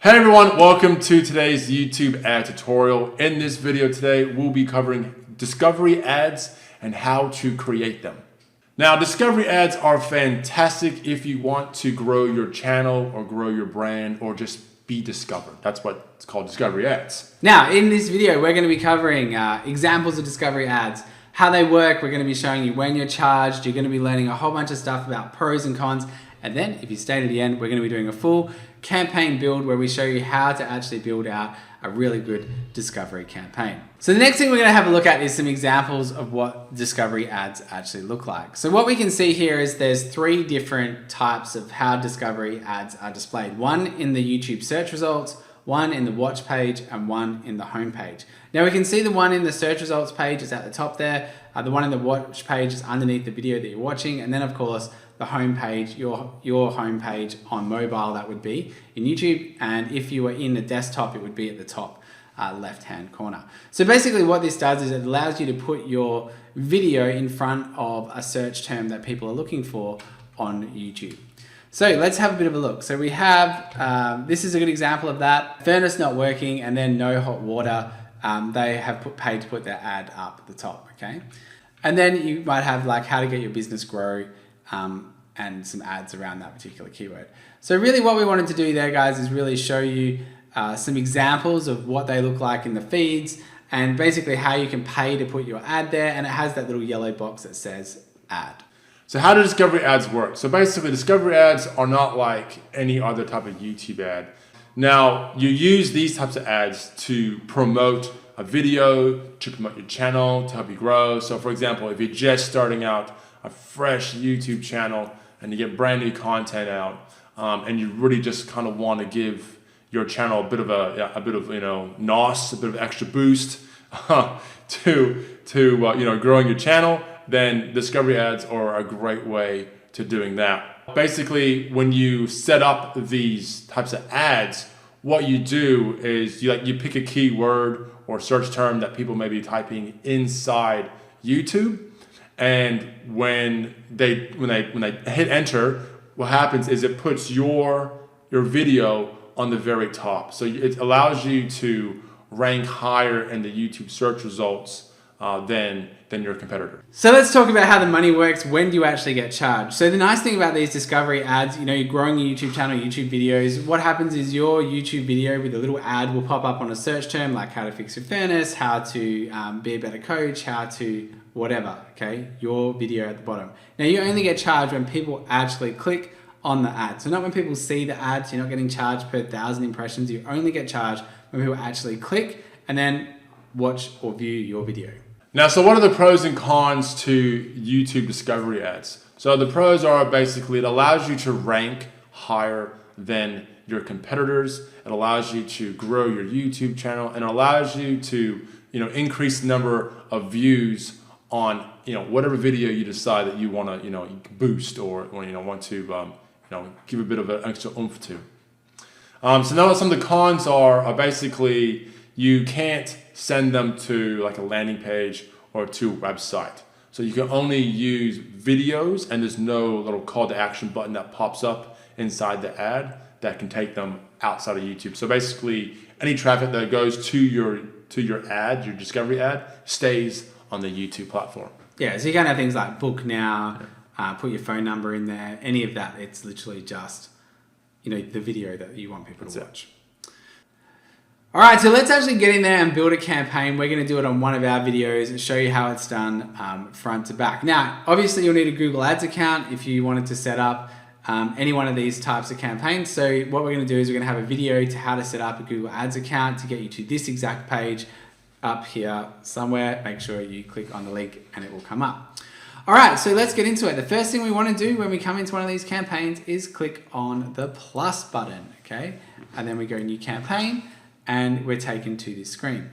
Hey everyone, welcome to today's YouTube ad tutorial. In this video today, we'll be covering discovery ads and how to create them. Now, discovery ads are fantastic if you want to grow your channel or grow your brand or just be discovered. That's what it's called, discovery ads. Now, in this video, we're going to be covering examples of discovery ads, how they work. We're going to be showing you when you're charged. You're going to be learning a whole bunch of stuff about pros and cons. And then if you stay to the end, we're going to be doing a full campaign build where we show you how to actually build out a really good discovery campaign. So the next thing we're going to have a look at is some examples of what discovery ads actually look like. So what we can see here is there's three different types of how discovery ads are displayed. One in the YouTube search results, one in the watch page, and one in the home page. Now we can see the one in the search results page is at the top there. The one in the watch page is underneath the video that you're watching. And then of course, the home page, your home page on mobile, that would be in YouTube. And if you were in the desktop, it would be at the top left-hand corner. So basically what this does is it allows you to put your video in front of a search term that people are looking for on YouTube. So let's have a bit of a look. So we have, this is a good example of that. Furnace not working and then no hot water. They have paid to put their ad up at the top, okay? And then you might have like how to get your business grow and some ads around that particular keyword. So really what we wanted to do there, guys, is really show you some examples of what they look like in the feeds and basically how you can pay to put your ad there. And it has that little yellow box that says ad. So how do discovery ads work? So basically discovery ads are not like any other type of YouTube ad. Now you use these types of ads to promote a video, to promote your channel, to help you grow. So for example, if you're just starting out a fresh YouTube channel and you get brand new content out and you really just kind of want to give your channel a bit of NOS, a bit of extra boost to growing your channel, then discovery ads are a great way to doing that. Basically, when you set up these types of ads, what you do is you pick a keyword or search term that people may be typing inside YouTube, and when they hit enter, what happens is it puts your video on the very top. So it allows you to rank higher in the YouTube search results than your competitor. So let's talk about how the money works. When do you actually get charged? So the nice thing about these discovery ads, you're growing your YouTube channel, YouTube videos. What happens is your YouTube video with a little ad will pop up on a search term like how to fix your furnace, how to be a better coach, how to whatever, okay? Your video at the bottom. Now you only get charged when people actually click on the ad. So not when people see the ads, you're not getting charged per 1,000 impressions. You only get charged when people actually click and then watch or view your video. Now, so what are the pros and cons to YouTube discovery ads? So the pros are basically it allows you to rank higher than your competitors. It allows you to grow your YouTube channel and it allows you to, increase the number of views on, whatever video you decide that you want to, boost or want to, give a bit of an extra oomph to. So now some of the cons are basically you can't send them to like a landing page or to a website. So you can only use videos and there's no little call to action button that pops up inside the ad that can take them outside of YouTube. So basically any traffic that goes to your ad, your discovery ad, stays on the YouTube platform. Yeah, so you can have things like book now, put your phone number in there, any of that. It's literally just, the video that you want people to watch. All right, so let's actually get in there and build a campaign. We're going to do it on one of our videos and show you how it's done front to back. Now, obviously you'll need a Google Ads account if you wanted to set up any one of these types of campaigns. So what we're going to do is we're going to have a video to how to set up a Google Ads account to get you to this exact page up here somewhere. Make sure you click on the link and it will come up. All right, so let's get into it. The first thing we want to do when we come into one of these campaigns is click on the plus button, okay? And then we go new campaign and we're taken to this screen.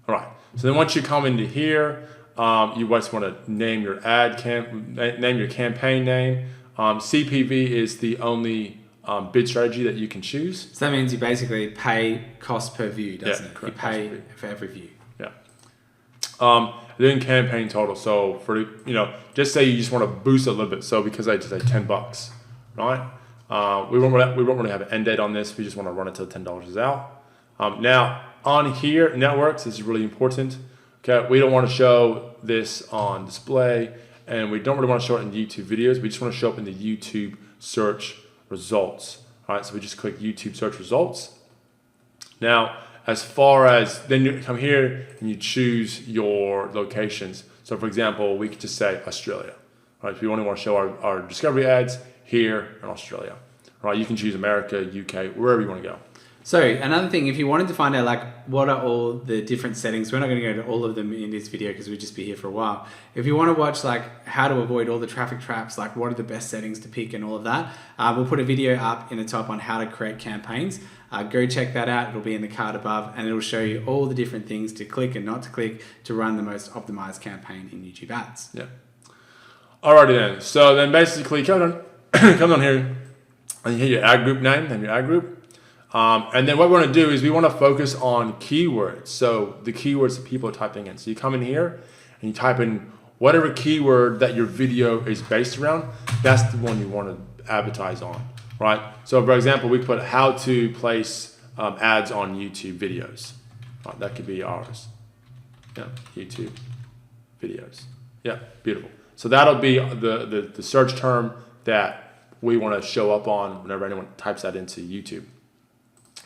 All right, so then once you come into here, you just want to name your name your campaign name. CPV is the only bid strategy that you can choose. So that means you basically pay cost per view, doesn't it? Correct. You pay for every view. Yeah. Then campaign total. So for just say you just want to boost a little bit. So because I just say $10, right? We won't really have an end date on this. We just want to run it till $10 is out. Now on here, networks, this is really important. Okay, we don't want to show this on display, and we don't really want to show it in YouTube videos. We just want to show up in the YouTube search results. All right, so we just click YouTube search results. Now, as far as, then you come here and you choose your locations. So for example, we could just say Australia. All right, if you only want to show our discovery ads here in Australia. All right, you can choose America, UK, wherever you want to go. So another thing, if you wanted to find out like what are all the different settings, we're not going to go to all of them in this video because we'd just be here for a while. If you want to watch like how to avoid all the traffic traps, like what are the best settings to pick and all of that, we'll put a video up in the top on how to create campaigns. Go check that out. It'll be in the card above, and it'll show you all the different things to click and not to click to run the most optimized campaign in YouTube ads. Yeah. Alrighty then. So then basically come on here and you hit your ad group name and your ad group. And then what we want to do is we want to focus on keywords. So the keywords that people are typing in. So you come in here and you type in whatever keyword that your video is based around. That's the one you want to advertise on, right? So for example, we put how to place ads on YouTube videos. That could be ours. Yeah, YouTube videos. Yeah, beautiful. So that'll be the search term that we want to show up on whenever anyone types that into YouTube.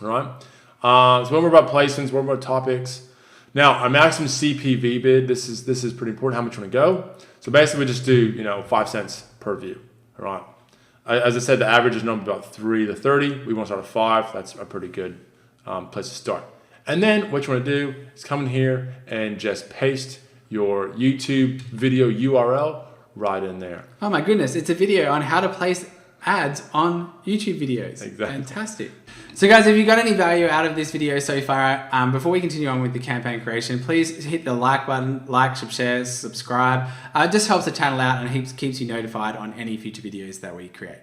All right. So when we're about placements, when we're about topics. Now, our maximum CPV bid, this is pretty important, how much you want to go. So basically, we just do 5 cents per view. All right. As I said, the average is normally about 3 to 30. We want to start at 5. That's a pretty good place to start. And then what you want to do is come in here and just paste your YouTube video URL right in there. Oh my goodness, it's a video on how to place ads on YouTube videos. Exactly. Fantastic. So guys, if you got any value out of this video so far, before we continue on with the campaign creation, please hit the like button, like, share, subscribe. It just helps the channel out and keeps you notified on any future videos that we create.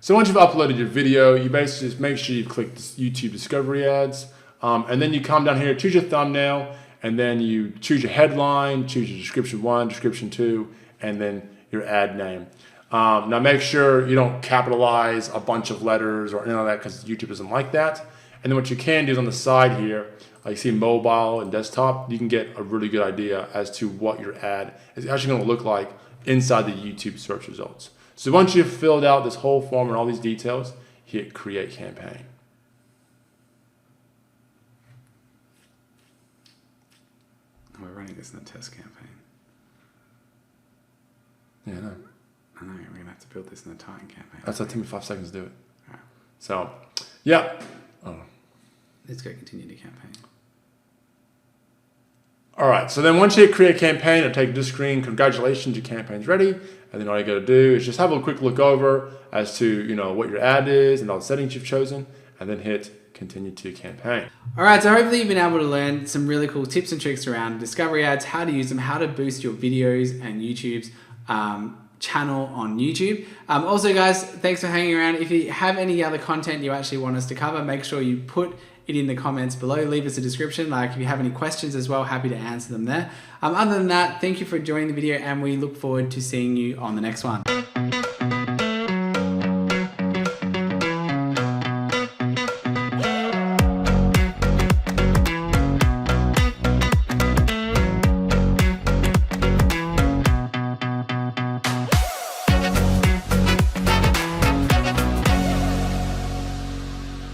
So once you've uploaded your video, you basically just make sure you've clicked YouTube discovery ads, and then you come down here, choose your thumbnail, and then you choose your headline, choose your description 1, description 2, and then your ad name. Now make sure you don't capitalize a bunch of letters or anything like that because YouTube doesn't like that. And then what you can do is on the side here, you see mobile and desktop, you can get a really good idea as to what your ad is actually going to look like inside the YouTube search results. So once you've filled out this whole form and all these details, hit create campaign. We're running this in a test campaign. Yeah, I know. I know, we're going to have to build this in a Titan campaign. That's like, took me 5 seconds to do it. All right. So, yeah. Oh. Let's go continue the campaign. All right, so then once you hit create campaign, it'll take this screen, congratulations, your campaign's ready. And then all you gotta do is just have a quick look over as to what your ad is and all the settings you've chosen, and then hit continue to campaign. All right, so hopefully you've been able to learn some really cool tips and tricks around discovery ads, how to use them, how to boost your videos and YouTube's channel on YouTube. Also guys, thanks for hanging around. If you have any other content you actually want us to cover, make sure you put it in the comments below. Leave us a description. Like if you have any questions as well, happy to answer them there. Other than that, thank you for joining the video and we look forward to seeing you on the next one.